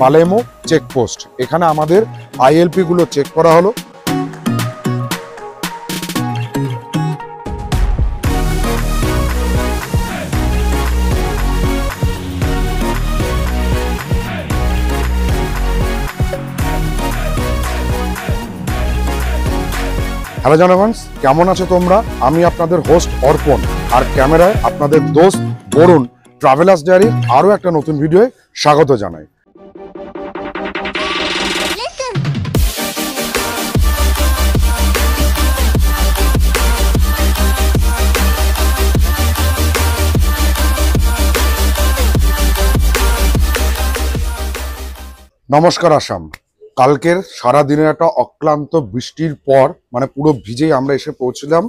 বালেমো checkpost. এখানে আমাদের ILP গুলো চেক করা হলো। হ্যালো জনগণস, কেমন আছো তোমরা? আমি আপনাদের হোস্ট অর্পণ, আর ক্যামেরায় আপনাদের দোস্ত বরুণ ট্রাভেলার্স ডায়েরির আরও একটা নতুন ভিডিওয়ে স্বাগত জানাই। নমস্কার আসাম। কালকের সারা দিনের একটা অক্লান্ত বৃষ্টির পর মানে পুরো ভিজেই আমরা এসে পৌঁছলাম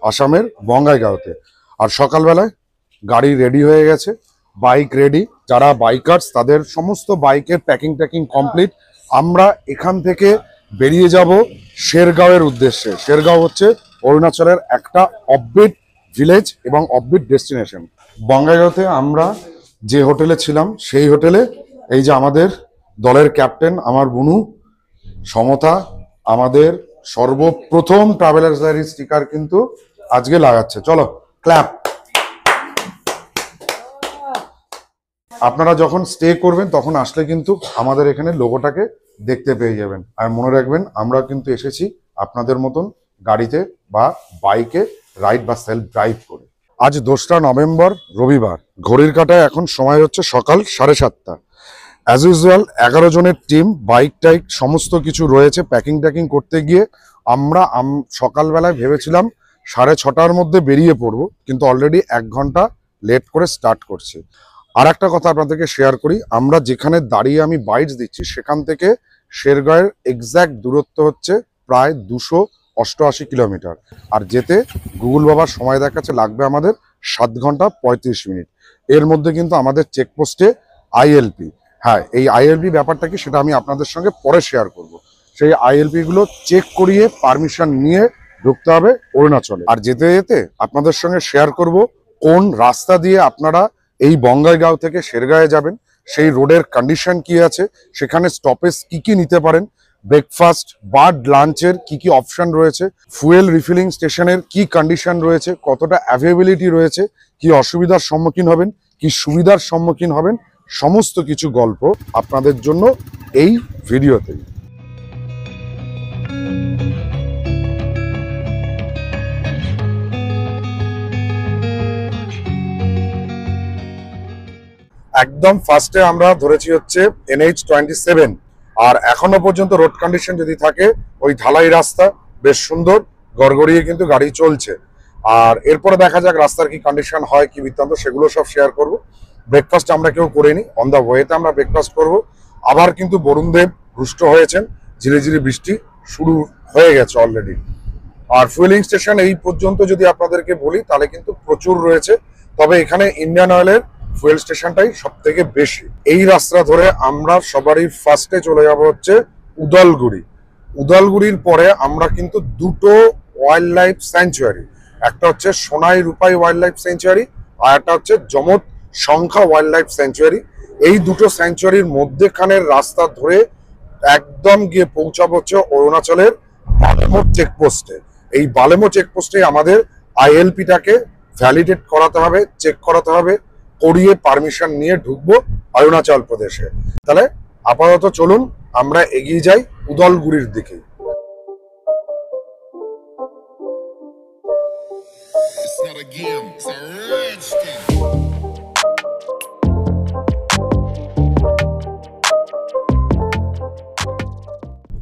আসামের বঙ্গাইগাঁওতে। আর সকালবেলায় গাড়ি রেডি হয়ে গেছে, বাইক রেডি। যারা বাইকার্স তাদের সমস্ত বাইকের প্যাকিং কমপ্লিট। আমরা এখান থেকে বেরিয়ে যাব শেরগাঁওয়ের উদ্দেশ্যে। শেরগাঁও হচ্ছে অরুণাচলের একটা অফবিট ভিলেজ এবং অফবিট ডেস্টিনেশন। বঙ্গাইগাঁওতে আমরা যে হোটেলে ছিলাম সেই হোটেলে এই যে আমাদের দলের ক্যাপ্টেন আমার বুনু সমতা আমাদের সর্বপ্রথম ট্রাভেলার্স ডায়েরি স্টিকার কিন্তু আজকে লাগাচ্ছে। চলো ক্ল্যাপ। আপনারা যখন স্টে করবেন তখন আসলে কিন্তু আমাদের এখানে লোগোটাকে দেখতে পেয়ে যাবেন। আর মনে রাখবেন, আমরা কিন্তু এসেছি আপনাদের মতন গাড়িতে বা বাইকে রাইড বা সেলফ ড্রাইভ করে। আজ 2রা নভেম্বর রবিবার। ঘড়ির কাঁটায় এখন সময় হচ্ছে সকাল 7:30। অ্যাজ ইউজুয়াল 11 জনের টিম, বাইক টাইক সমস্ত কিছু রয়েছে। প্যাকিং করতে গিয়ে আমরা সকালবেলায় ভেবেছিলাম 6:30টার মধ্যে বেরিয়ে পড়বো, কিন্তু অলরেডি 1 ঘন্টা লেট করে স্টার্ট করছি। আর একটা কথা আপনাদেরকে শেয়ার করি, আমরা যেখানে দাঁড়িয়ে আমি বাইটস দিচ্ছি সেখান থেকে শেরগাঁওয়ের এক্স্যাক্ট দূরত্ব হচ্ছে প্রায় 288 কিলোমিটার। আর যেতে গুগল বাবার সময় দেখাচ্ছে লাগবে আমাদের 7 ঘন্টা 35 মিনিট। এর মধ্যে কিন্তু আমাদের চেকপোস্টে আইএলপি, হ্যাঁ এই আইএলপি ব্যাপারটা কি সেটা আমি আপনাদের সঙ্গে পরে শেয়ার করব। সেই আইএলপি গুলো চেক করিয়ে পারমিশন নিয়ে ঢুকতে হবে অরুণাচলে। আর যেতে যেতে আপনাদের সঙ্গে শেয়ার করব কোন রাস্তা দিয়ে আপনারা এই বঙ্গাইগাঁও থেকে শেরগাঁওয়ে যাবেন, সেই রোডের কন্ডিশন কি আছে, সেখানে স্টপেজ কি নিতে পারেন, ব্রেকফাস্ট বা লাঞ্চের কি অপশন রয়েছে, ফুয়েল রিফিলিং স্টেশনের কি কন্ডিশন রয়েছে, কতটা অ্যাভেলেবিলিটি রয়েছে, কি অসুবিধার সম্মুখীন হবেন, কি সুবিধার সম্মুখীন হবেন, সমস্ত কিছু গল্প আপনাদের জন্য এই ভিডিওতে। একদম ফার্স্টে আমরা ধরেছি হচ্ছে NH-27। আর এখনো পর্যন্ত রোড কন্ডিশন যদি থাকে, ওই ঢালাই রাস্তা বেশ সুন্দর গড়গড়িয়ে কিন্তু গাড়ি চলছে। আর এরপরে দেখা যাক রাস্তার কি কন্ডিশন হয়, কি বৃত্তান্ত, সেগুলো সব শেয়ার করব। ব্রেকফাস্ট আমরা কেউ করিনি, অন দ্য ওয়েতে আমরা ব্রেকফাস্ট করব। আবার কিন্তু বরুণদেব রুষ্ট হয়েছেন, ঝিরিঝিরি বৃষ্টি শুরু হয়ে গেছে অলরেডি। আর ফুয়েলিং স্টেশন এই পর্যন্ত যদি আপনাদেরকে বলি তাহলে কিন্তু প্রচুর রয়েছে, তবে এখানে ইন্ডিয়ান অয়েলের ফুয়েল স্টেশনটাই সব থেকে বেশি। এই রাস্তা ধরে আমরা সবারই ফার্স্টে চলে যাব হচ্ছে উদলগুড়ি। উদলগুড়ির পরে আমরা কিন্তু দুটো ওয়াইল্ড লাইফ স্যাংচুয়ারি, একটা হচ্ছে সোনাই রূপাই ওয়াইল্ড লাইফ স্যাংচুয়ারি আর একটা হচ্ছে জমত সংখ্যা ওয়াইল্ড লাইফ স্যাংচুয়ারি। এই দুটো স্যাংচুয়ারির মধ্যেখানের রাস্তা ধরে একদম গিয়ে পৌঁছাবো হচ্ছে অরুণাচলের বালেমো চেকপোস্টে। এই বালেমো চেকপোস্টে আমাদের আইএলপিটাকে ভ্যালিডেট করাতে হবে, চেক করাতে হবে, করিয়ে পারমিশন নিয়ে ঢুকবো অরুণাচল প্রদেশে। তাহলে আপাতত চলুন আমরা এগিয়ে যাই উদলগুড়ির দিকে।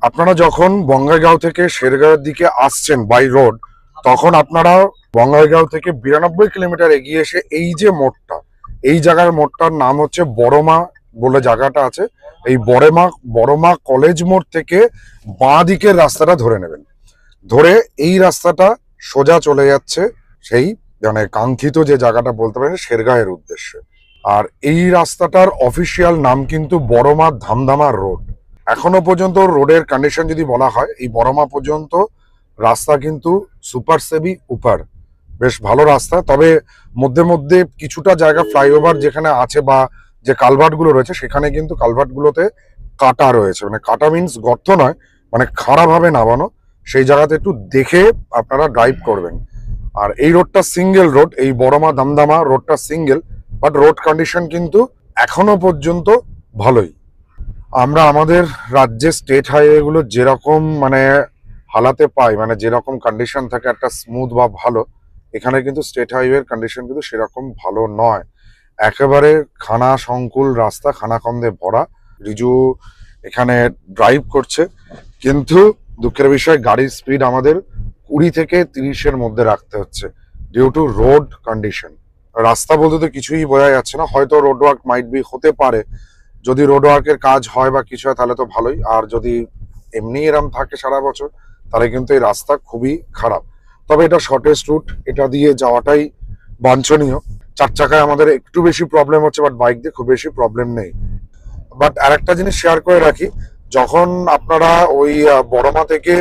আপনারা যখন বঙ্গাইগাঁও থেকে শেরগাঁওয়ের দিকে আসছেন বাই রোড, তখন আপনারা বঙ্গাইগাঁও থেকে 92 কিলোমিটার এগিয়ে এসে এই যে মোড়টা, এই জায়গার মোড়টার নাম হচ্ছে বড়মা বলে জায়গাটা আছে। এই বড়মা কলেজ মোড় থেকে বাঁ দিকের রাস্তাটা ধরে নেবেন। ধরে এই রাস্তাটা সোজা চলে যাচ্ছে সেই মানে কাঙ্ক্ষিত যে জায়গাটা বলতে পারেন শেরগাঁওয়ের উদ্দেশ্যে। আর এই রাস্তাটার অফিসিয়াল নাম কিন্তু বড়মা ধামধামা রোড। এখনো পর্যন্ত রোডের কন্ডিশন যদি বলা হয়, এই বড়মা পর্যন্ত রাস্তা কিন্তু সুপার সেবি উপার, বেশ ভালো রাস্তা। তবে মধ্যে মধ্যে কিছুটা জায়গা ফ্লাইওভার যেখানে আছে বা যে কালভার্ট গুলো রয়েছে সেখানে কিন্তু কালভার্ট গুলোতে কাটা রয়েছে, মানে কাটা মিন্স গর্ত নয়, মানে খাড়াভাবে নামানো, সেই জায়গাতে একটু দেখে আপনারা ড্রাইভ করবেন। আর এই রোডটা সিঙ্গেল রোড, এই বড়মা দামদামা রোডটা সিঙ্গেল, বাট রোড কন্ডিশন কিন্তু এখনো পর্যন্ত ভালোই। আমরা আমাদের রাজ্যে স্টেট হাইওয়েগুলো যেরকম মানে হালাতে পাই, মানে যেরকম কন্ডিশন থাকে একটা স্মুথ বা ভালো, এখানে কিন্তু স্টেট হাইওয়ের কন্ডিশন কিন্তু সেরকম ভালো নয়। একেবারে খানা সংকুল রাস্তা, খানাখন্দে ভরা। রিজু এখানে ড্রাইভ করছে, কিন্তু দুঃখের বিষয় গাড়ির স্পিড আমাদের 20 থেকে 30-এর মধ্যে রাখতে হচ্ছে ডিউ টু রোড কন্ডিশন। রাস্তা বলতে তো কিছুই বোঝা যাচ্ছে না, হয়তো রোড ওয়ার্ক মাইট বি হতে পারে। যদি রোড ওয়ার্কের কাজ হয় বা কিছু হয় তাহলে তো ভালোই, আর যদি এমনি এরম থাকে সারা বছর তাহলে কিন্তু এই রাস্তা খুবই খারাপ। তবে এটা শর্টেস্ট রুট, এটা দিয়ে যাওয়াটাই বাঞ্ছনীয়। 4 চাকায় আমাদের একটু বেশি প্রবলেম হচ্ছে, বাট বাইক দিয়ে খুব বেশি প্রবলেম নেই। বাট আরেকটা জিনিস শেয়ার করে রাখি, যখন আপনারা ওই বড়মা থেকে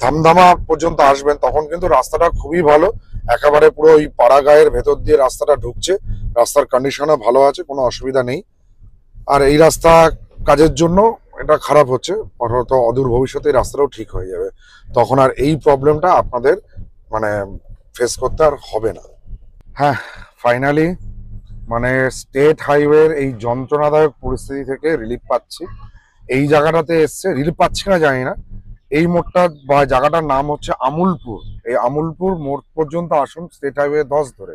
ধামধামা পর্যন্ত আসবেন তখন কিন্তু রাস্তাটা খুবই ভালো, একেবারে পুরো ওই পাড়াগাঁয়ের ভেতর দিয়ে রাস্তাটা ঢুকছে, রাস্তার কন্ডিশনও ভালো আছে, কোনো অসুবিধা নেই। আর এই রাস্তা কাজের জন্য এটা খারাপ হচ্ছে, হয়তো অদূর ভবিষ্যতে এই রাস্তাটাও ঠিক হয়ে যাবে, তখন আর এই প্রবলেমটা আপনাদের মানে ফেস করতে আর হবে না। হ্যাঁ, ফাইনালি মানে স্টেট হাইওয়ের এই যন্ত্রণাদায়ক পরিস্থিতি থেকে রিলিফ পাচ্ছি। এই জায়গাটাতে এসছে, রিলিফ পাচ্ছি না জানি না, এই মোড়টা বা জায়গাটার নাম হচ্ছে আমুলপুর। এই আমুলপুর মোড় পর্যন্ত আসুন স্টেট হাইওয়ে 10 ধরে,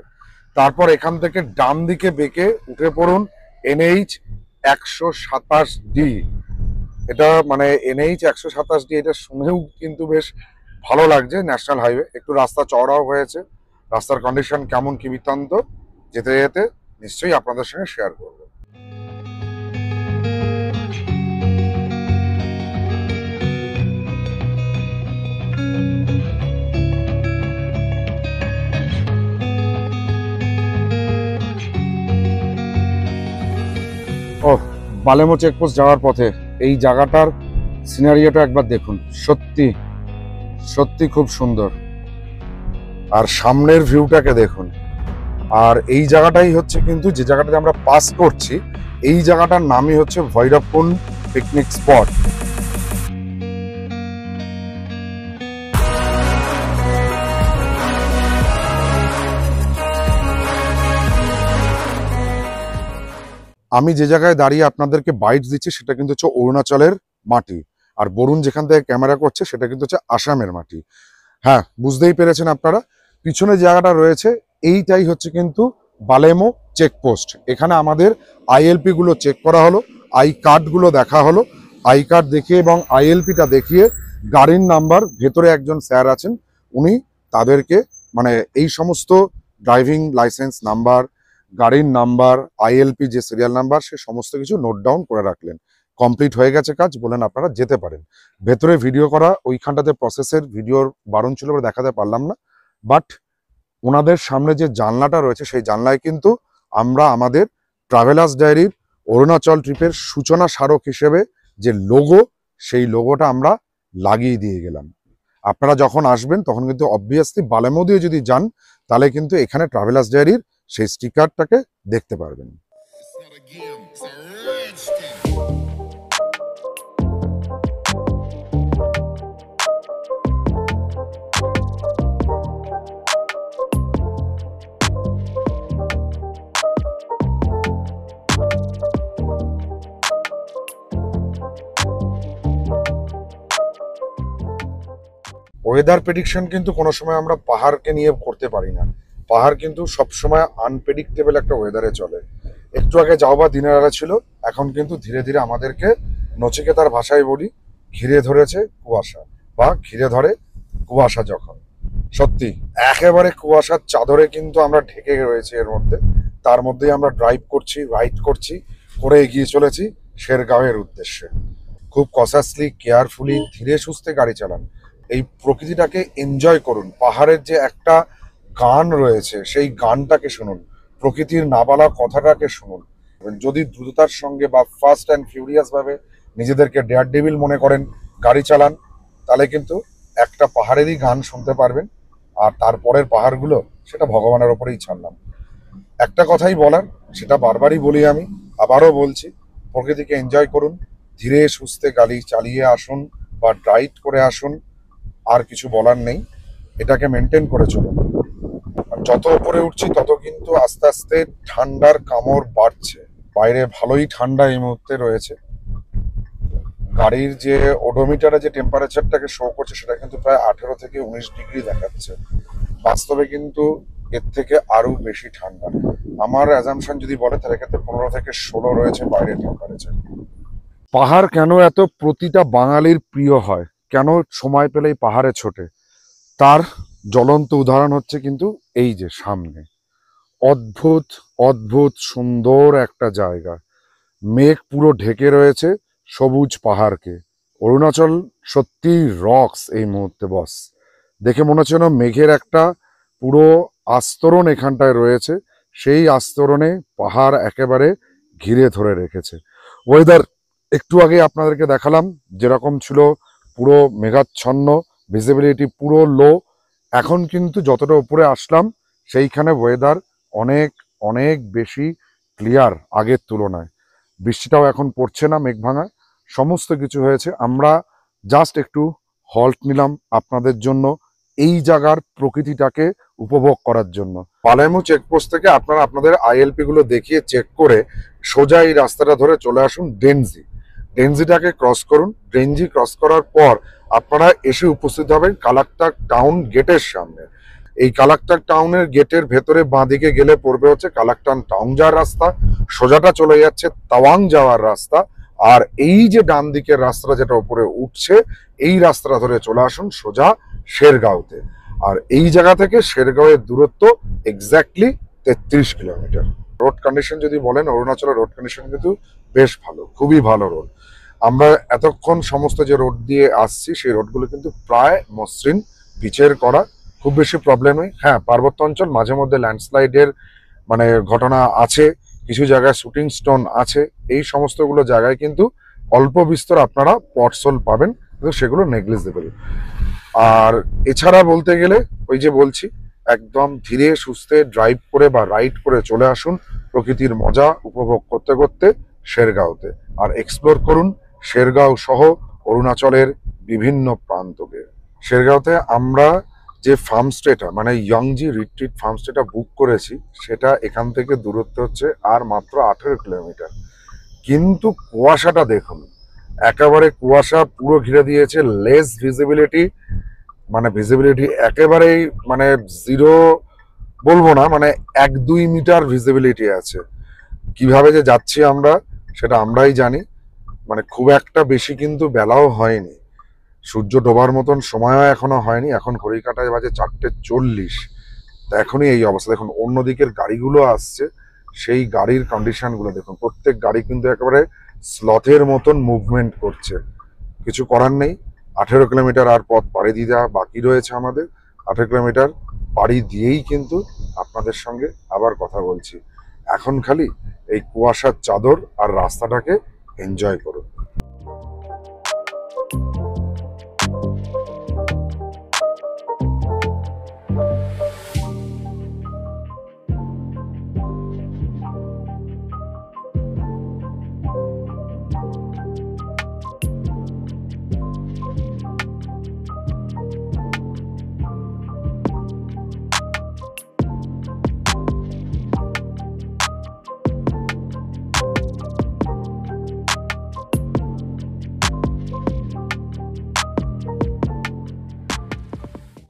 তারপর এখান থেকে ডান দিকে বেঁকে উঠে পড়ুন NH 127D। এটা মানে NH 127D, এটা শুনেও কিন্তু বেশ ভালো লাগছে, ন্যাশনাল হাইওয়ে। একটু রাস্তা চওড়াও হয়েছে, রাস্তার কন্ডিশন কেমন কি বৃত্তান্ত যেতে যেতে নিশ্চয়ই আপনাদের সঙ্গে শেয়ার করব। ও, বালেমো চেকপোস্ট যাওয়ার পথে এই জায়গাটার সিনারিওটা একবার দেখুন, সত্যি সত্যি খুব সুন্দর। আর সামনের ভিউটাকে দেখুন। আর এই জায়গাটাই হচ্ছে কিন্তু যে জায়গাটাতে আমরা পাস করছি, এই জায়গাটার নামই হচ্ছে ভৈরবকুণ্ড পিকনিক স্পট। আমি যে জায়গায় দাঁড়িয়ে আপনাদেরকে বাইট দিচ্ছি সেটা কিন্তু হচ্ছে অরুণাচলের মাটি, আর বরুণ যেখান থেকে ক্যামেরা করছে সেটা কিন্তু হচ্ছে আসামের মাটি। হ্যাঁ, বুঝতেই পেরেছেন আপনারা, পিছনে জায়গাটা রয়েছে এইটাই হচ্ছে কিন্তু বালেমো চেকপোস্ট। এখানে আমাদের ILP গুলো চেক করা হলো, আই কার্ডগুলো দেখা হলো, আই কার্ড দেখিয়ে এবং ILPটা দেখিয়ে গাড়ির নাম্বার, ভেতরে একজন স্যার আছেন, উনি তাদেরকে মানে এই সমস্ত ড্রাইভিং লাইসেন্স নাম্বার, গাড়ির নাম্বার, ILP যে সিরিয়াল নাম্বার, সে সমস্ত কিছু নোট ডাউন করে রাখলেন। কমপ্লিট হয়ে গেছে কাজ, বলেন আপনারা যেতে পারেন। ভেতরে ভিডিও করা ওইখানটাতে প্রসেসের ভিডিওর বারণ ছিল বলে দেখাতে পারলাম না, বাট ওনাদের সামনে যে জানলাটা রয়েছে সেই জানলায় কিন্তু আমরা আমাদের ট্রাভেলার্স ডায়েরির অরুণাচল ট্রিপের সূচনা স্মারক হিসেবে যে লোগো, সেই লোগোটা আমরা লাগিয়ে দিয়ে গেলাম। আপনারা যখন আসবেন তখন কিন্তু অবভিয়াসলি বালেমো দিয়ে যদি যান তাহলে কিন্তু এখানে ট্রাভেলার্স ডায়েরির সেই স্টিকারটাকে দেখতে পারবেন। ওয়েদার প্রেডিকশন কিন্তু কোনো সময় আমরা পাহাড়কে নিয়ে করতে পারি না, পাহাড় কিন্তু সবসময় আনপ্রেডিক্টেবল একটা ওয়েদারে চলে। একটু আগে যাও বা দিনের বেলা ছিল, এখন কিন্তু ধীরে ধীরে আমাদেরকে নচিকেতার ভাষায় বলি ঘিরে ধরেছে কুয়াশা, বা ঘিরে ধরে কুয়াশা। যখন সত্যি একেবারে কুয়াশার চাদরে কিন্তু আমরা ঢেকে রয়েছি, এর মধ্যে তার মধ্যেই আমরা ড্রাইভ করছি, রাইড করছি, করে এগিয়ে চলেছি শেরগাঁওয়ের উদ্দেশ্যে। খুব কসাসলি, কেয়ারফুলি, ধীরে সুস্থে গাড়ি চালান, এই প্রকৃতিটাকে এনজয় করুন। পাহাড়ের যে একটা গান রয়েছে সেই গানটাকে শুনুন, প্রকৃতির না বলা কথাটাকে শুনুন। যদি দ্রুততার সঙ্গে বা ফাস্ট অ্যান্ড ফিউরিয়াস ভাবে নিজেদেরকে ডেয়ার ডেভিল মনে করেন গাড়ি চালান, তাহলে কিন্তু একটা পাহাড়েরই গান শুনতে পারবেন, আর তারপরের পাহাড়গুলো সেটা ভগবানের ওপরেই ছাড়লাম। একটা কথাই বলার, সেটা বারবারই বলি, আমি আবারও বলছি, প্রকৃতিকে এনজয় করুন, ধীরে সুস্থে গাড়ি চালিয়ে আসুন বা ড্রাইভ করে আসুন, আর কিছু বলার নেই। এটাকে মেনটেন করে চলুন। আর যত উপরে উঠছি তত কিন্তু আস্তে আস্তে ঠান্ডার কামড় বাড়ছে। বাইরে ভালোই ঠান্ডা এই মুহূর্তে রয়েছে। গাড়ির যে ওডোমিটারে যে টেম্পারেচারটাকে শো করছে সেটা কিন্তু প্রায় 18 থেকে 19 ডিগ্রি দেখাচ্ছে। বাস্তবে কিন্তু এর থেকে আরো বেশি ঠান্ডা। আমার অ্যাজাম্পশন যদি বলে তাহলে ক্ষেত্রে 15 থেকে 16 রয়েছে বাইরের টেম্পারেচার। পাহাড় কেন এত প্রতিটা বাঙালির প্রিয় হয়, কেন সময় পেলেই পাহাড়ে ছোটে, তার জ্বলন্ত উদাহরণ হচ্ছে কিন্তু এই যে সামনে। অদ্ভুত অদ্ভুত সুন্দর একটা জায়গা। মেঘ পুরো ঢেকে রয়েছে সবুজ পাহাড়কে। অরুণাচল সত্যি রক্স এই মুহূর্তে বস। দেখে মনে হচ্ছে না মেঘের একটা পুরো আস্তরণ এখানটায় রয়েছে, সেই আস্তরণে পাহাড় একেবারে ঘিরে ধরে রেখেছে। ওয়েদার একটু আগে আপনাদেরকে দেখালাম যেরকম ছিল, পুরো মেঘাচ্ছন্ন, ভিজিবিলিটি পুরো লো। এখন কিন্তু যতটা উপরে আসলাম সেইখানে ওয়েদার অনেক অনেক বেশি ক্লিয়ার আগের তুলনায়। বৃষ্টিটাও এখন পড়ছে না, মেঘ ভাঙা সমস্ত কিছু হয়েছে। আমরা জাস্ট একটু হল্ট নিলাম আপনাদের জন্য, এই জায়গার প্রকৃতিটাকে উপভোগ করার জন্য। পালাইমু চেকপোস্ট থেকে আপনারা আপনাদের আইএলপি গুলো দেখিয়ে চেক করে সোজা এই রাস্তাটা ধরে চলে আসুন ডেনজি। ডেনজিটাকে ক্রস করুন। ডেনজি ক্রস করার পর আপনারা এসে উপস্থিত হবেন কালাকটাক টাউন গেটের সামনে। এই কালাকটাক টাউনের গেটের ভেতরে বাঁদিকে গেলে পড়বে হচ্ছে কালাকটান টাউন যাওয়ার রাস্তা, সোজাটা চলে যাচ্ছে তাওয়াং যাওয়ার রাস্তা। আর এই যে ডান দিকের রাস্তা যেটা উপরে উঠছে, এই রাস্তাটা ধরে চলে আসুন সোজা শেরগাঁওতে। আর এই জায়গা থেকে শেরগাঁওয়ের দূরত্ব এক্স্যাক্টলি 33 কিলোমিটার। রোড কন্ডিশন যদি বলেন, অরুণাচলের রোড কন্ডিশন কিন্তু বেশ ভালো, খুবই ভালো রোড। আমরা এতক্ষণ সমস্ত যে রোড দিয়ে আসছি সেই রোডগুলো কিন্তু প্রায় মসৃণ পিচের করা, খুব বেশি প্রবলেম নেই। হ্যাঁ, পার্বত্য অঞ্চল, মাঝে মধ্যে ল্যান্ডস্লাইডের মানে ঘটনা আছে, কিছু জায়গায় শুটিং স্টোন আছে, এই সমস্তগুলো জায়গায় কিন্তু অল্প বিস্তর আপনারা পটসোল পাবেন, কিন্তু সেগুলো নেগলিজেবল। আর এছাড়া বলতে গেলে ওই যে বলছি, একদম ধীরে সুস্থে ড্রাইভ করে বা রাইড করে চলে আসুন প্রকৃতির মজা উপভোগ করতে করতে শেরগাঁওতে। আর এক্সপ্লোর করুন শেরগাঁও সহ অরুণাচলের বিভিন্ন প্রান্তকে। শেরগাঁওতে আমরা যে ফার্মস্টেটা মানে ইয়ংজি রিট্রিট ফার্মস্টেটা বুক করেছি, সেটা এখান থেকে দূরত্ব হচ্ছে আর মাত্র 18 কিলোমিটার। কিন্তু কুয়াশাটা দেখুন, একেবারে কুয়াশা পুরো ঘিরে দিয়েছে, লেস ভিজিবিলিটি, মানে ভিজিবিলিটি একেবারেই মানে জিরো বলবো না, মানে 1-2 মিটার ভিজিবিলিটি আছে। কিভাবে যে যাচ্ছি আমরা সেটা আমরাই জানি। মানে খুব একটা বেশি কিন্তু বেলাও হয়নি, সূর্য ডোবার মতন সময়ও এখনো হয়নি। এখন ঘড়ি কাঁটায় বাজে 4:40। তা এখনই এই অবস্থা। দেখুন অন্য দিকের গাড়িগুলো আসছে, সেই গাড়ির কন্ডিশনগুলো দেখুন, প্রত্যেক গাড়ি কিন্তু একেবারে স্লথের মতন মুভমেন্ট করছে। কিছু করার নেই, 18 কিলোমিটার আর পথ পাড়ি দিয়ে দেওয়া বাকি রয়েছে আমাদের। 18 কিলোমিটার পাড়ি দিয়েই কিন্তু আপনাদের সঙ্গে আবার কথা বলছি। এখন খালি এই কুয়াশার চাদর আর রাস্তাটাকে এনজয় করুন।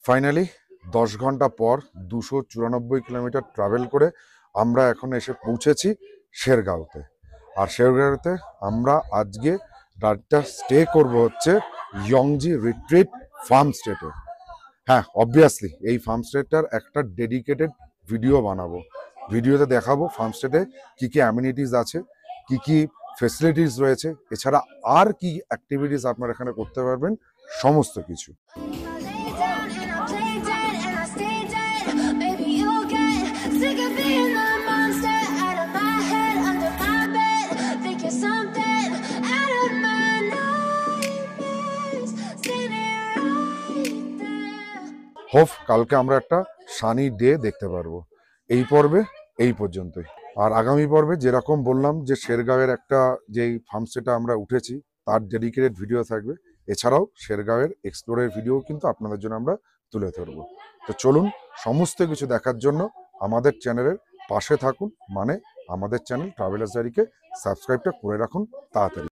ফাইনালি 10 ঘন্টা পর 294 কিলোমিটার ট্রাভেল করে আমরা এখন এসে পৌঁছেছি শেরগাঁওতে। আর শেরগাঁওতে আমরা আজকে রাতটা স্টে করব হচ্ছে ইয়ংজি রিট্রিট ফার্ম স্টেটে। হ্যাঁ, অবভিয়াসলি এই ফার্ম স্টেটার একটা ডেডিকেটেড ভিডিও বানাবো। ভিডিওতে দেখাবো ফার্ম স্টেটে কী কী অ্যামিনিটিস আছে, কি কি ফেসিলিটিস রয়েছে, এছাড়া আর কি অ্যাক্টিভিটিস আপনারা এখানে করতে পারবেন, সমস্ত কিছু। হোপ কালকে আমরা একটা সানি ডে দেখতে পারবো। এই পর্বে এই পর্যন্তই। আর আগামী পর্বে যেরকম বললাম যে শেরগাঁওয়ের একটা যেই ফার্মস্টেটা আমরা উঠেছি, তার ডেডিকেটেড ভিডিও থাকবে। এছাড়াও শেরগাঁওয়ের এক্সপ্লোরের ভিডিও কিন্তু আপনাদের জন্য আমরা তুলে ধরবো। তো চলুন, সমস্ত কিছু দেখার জন্য আমাদের চ্যানেলের পাশে থাকুন, মানে আমাদের চ্যানেল ট্রাভেলার্স ডায়েরিকে সাবস্ক্রাইবটা করে রাখুন তাড়াতাড়ি।